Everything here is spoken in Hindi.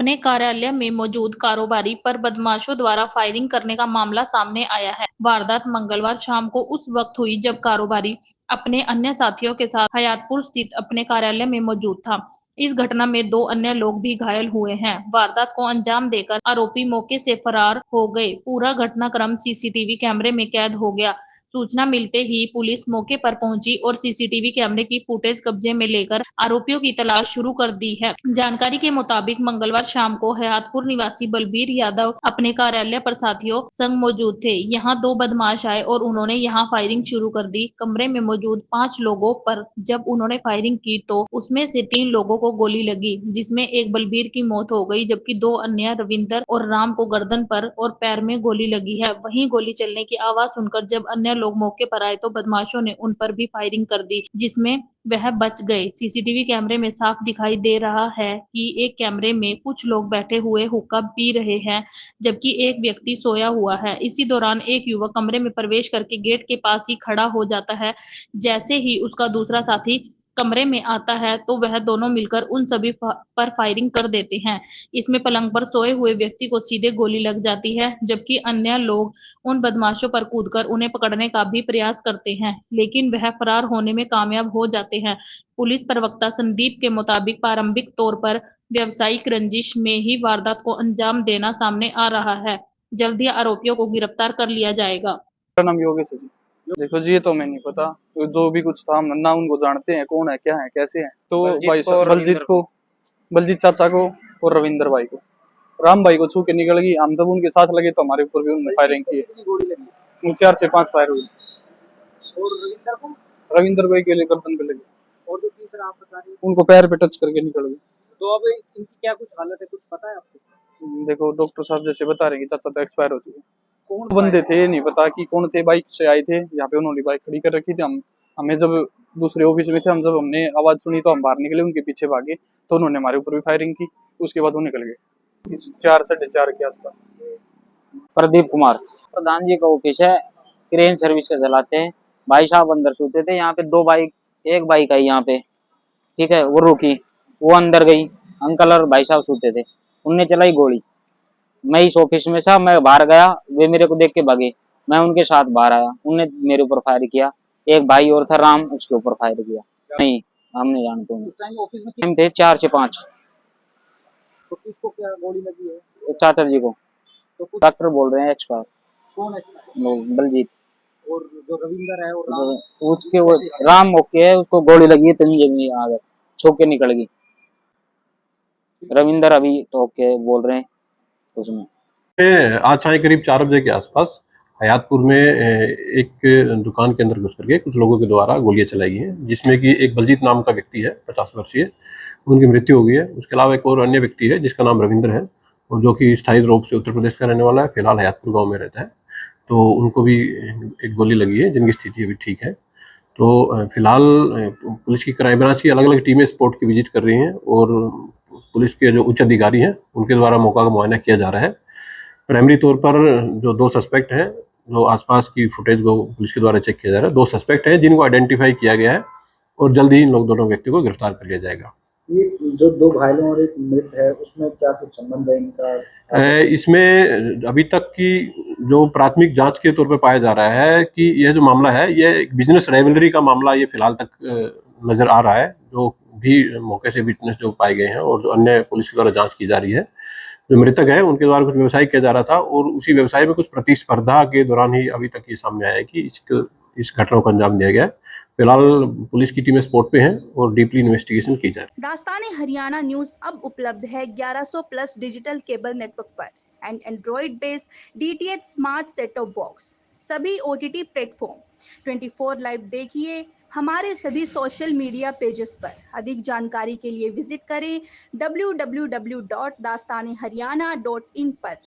अपने कार्यालय में मौजूद कारोबारी पर बदमाशों द्वारा फायरिंग करने का मामला सामने आया है। वारदात मंगलवार शाम को उस वक्त हुई जब कारोबारी अपने अन्य साथियों के साथ हयातपुर स्थित अपने कार्यालय में मौजूद था। इस घटना में 2 अन्य लोग भी घायल हुए हैं। वारदात को अंजाम देकर आरोपी मौके से फरार हो गए। पूरा घटनाक्रम सीसीटीवी कैमरे में कैद हो गया। सूचना मिलते ही पुलिस मौके पर पहुंची और सीसीटीवी कैमरे की फुटेज कब्जे में लेकर आरोपियों की तलाश शुरू कर दी है। जानकारी के मुताबिक मंगलवार शाम को हयातपुर निवासी बलबीर यादव अपने कार्यालय पर साथियों संग मौजूद थे। यहाँ 2 बदमाश आए और उन्होंने यहाँ फायरिंग शुरू कर दी। कमरे में मौजूद 5 लोगों पर जब उन्होंने फायरिंग की तो उसमें से 3 लोगों को गोली लगी, जिसमें एक बलबीर की मौत हो गई, जबकि 2 अन्य रविंदर और राम को गर्दन पर और पैर में गोली लगी है। वहीं गोली चलने की आवाज सुनकर जब अन्य लोग मौके पर आए तो बदमाशों ने उन पर भी फायरिंग कर दी, जिसमें वह बच गए। सीसीटीवी कैमरे में साफ दिखाई दे रहा है कि एक कैमरे में कुछ लोग बैठे हुए हुक्का पी रहे हैं, जबकि एक व्यक्ति सोया हुआ है। इसी दौरान एक युवक कमरे में प्रवेश करके गेट के पास ही खड़ा हो जाता है। जैसे ही उसका दूसरा साथी कमरे में आता है तो वह दोनों मिलकर उन सभी पर फायरिंग कर देते हैं। इसमें पलंग पर सोए हुए व्यक्ति को सीधे गोली लग जाती है, जबकि अन्य लोग उन बदमाशों पर कूदकर उन्हें पकड़ने का भी प्रयास करते हैं, लेकिन वह फरार होने में कामयाब हो जाते हैं। पुलिस प्रवक्ता संदीप के मुताबिक प्रारंभिक तौर पर व्यावसायिक रंजिश में ही वारदात को अंजाम देना सामने आ रहा है। जल्द ही आरोपियों को गिरफ्तार कर लिया जाएगा। मेरा नाम योगेश है जी। देखो जी, ये तो मैं नहीं पता, तो जो भी कुछ था हम ना उनको जानते हैं, कौन है, क्या है, कैसे है। तो भाई बलजीत चाचा को और रविंदर भाई को, राम भाई को छू के निकल गई। हम जब उनके साथ लगे तो हमारे ऊपर भी उन्होंने फायरिंग की। 4 से 5 फायर हुई। और रविंदर भाई के लिए गर्दन पे लगी, और जो तीसरा आप बता रहे हैं उनको पैर पे टच करके निकल गई। तो अब इनकी क्या कुछ हालत है, कुछ पता है आपको? देखो डॉक्टर साहब जैसे बता रहे हैं कि चाचा तो एक्सपायर हो चुके। कौन बंदे थे ये नहीं पता कि कौन थे। बाइक से आए थे यहाँ पे, उन्होंने बाइक खड़ी कर रखी थी। हमें जब दूसरे ऑफिस में थे, जब हमने आवाज सुनी तो हम बाहर निकले, उनके पीछे भागे तो उन्होंने हमारे ऊपर भी फायरिंग की। उसके बाद वो निकल गए 4 साढ़े 4 के आसपास। प्रदीप कुमार प्रधान जी का ऑफिस है, क्रेन सर्विस का चलाते हैं। भाई साहब अंदर सोते थे। यहाँ पे 2 बाइक, एक बाइक आई यहाँ पे, ठीक है, वो रुकी, वो अंदर गई। अंकल और भाई साहब सोते थे, उनने चलाई गोली। मैं इस ऑफिस में था, मैं बाहर गया, वे मेरे को देख के भागे, मैं उनके साथ बाहर आया, उनने मेरे ऊपर फायर किया। एक भाई और था राम, उसके ऊपर फायर किया। नहीं, हम नहीं जानते। इस टाइम ऑफिस में हम थे 4 से 5। तो किसको क्या गोली लगी है? चाचा जी को। तो कुछ डॉक्टर बोल रहे हैं एक्सपायर। कौन है? बलजीत। और जो रविंदर है और राम, उसके वो राम मौके है, उसको गोली लगी है, तंजे में आ गए, छोक के निकल गई। रविंदर अभी तो ओके बोल रहे हैं उसमें। आज शाम करीब 4 बजे के आसपास हयातपुर में एक दुकान के अंदर घुस करके कुछ लोगों के द्वारा गोलियां चलाई गई हैं, जिसमें कि एक बलजीत नाम का व्यक्ति है, 50 वर्षीय, उनकी मृत्यु हो गई है। उसके अलावा एक और अन्य व्यक्ति है जिसका नाम रविंदर है, और जो कि स्थायी रूप से उत्तर प्रदेश का रहने वाला है, फिलहाल हयातपुर गाँव में रहता है। तो उनको भी एक गोली लगी है, जिनकी स्थिति अभी ठीक है। तो फिलहाल पुलिस की क्राइम ब्रांच की अलग अलग टीमें स्पॉट की विजिट कर रही हैं, और पुलिस के जो उच्च अधिकारी हैं उनके द्वारा मौका का मुआयना किया जा रहा है। प्राइमरी तौर पर जो 2 सस्पेक्ट हैं, जो आसपास की फुटेज को पुलिस के द्वारा चेक किया जा रहा है, 2 सस्पेक्ट हैं जिनको आइडेंटिफाई किया गया है, और जल्द ही इन लोग दोनों व्यक्ति को गिरफ्तार कर लिया जाएगा। ये जो 2 घायलों और एक मृत है, उसमें क्या कुछ संबंध है इनका? इसमें अभी तक की जो प्राथमिक जांच के तौर पर पाया जा रहा है कि यह जो मामला है, यह एक बिजनेस राइवलरी का मामला ये फिलहाल तक नजर आ रहा है। जो भी मौके से विटनेस जो पाए गए हैं और जो अन्य पुलिस के द्वारा जांच की जा रही है, जो मृतक है उनके द्वारा कुछ व्यवसाय किया जा रहा था, और उसी व्यवसाय में कुछ प्रतिस्पर्धा के दौरान ही अभी तक ये सामने आया है कि इस घटना को अंजाम दिया गया। फिलहाल पुलिस की टीमें स्पॉट पे हैं और डीपली इन्वेस्टिगेशन की जा रही है। दास्ताने हरियाणा न्यूज अब उपलब्ध है 1100+ डिजिटल केबल नेटवर्क पर and Android based DTH smart set top box, सभी ओटीटी प्लेटफॉर्म। 24 लाइव देखिए हमारे सभी सोशल मीडिया पेजेस पर। अधिक जानकारी के लिए विजिट करें www.dastaneharyana.in पर।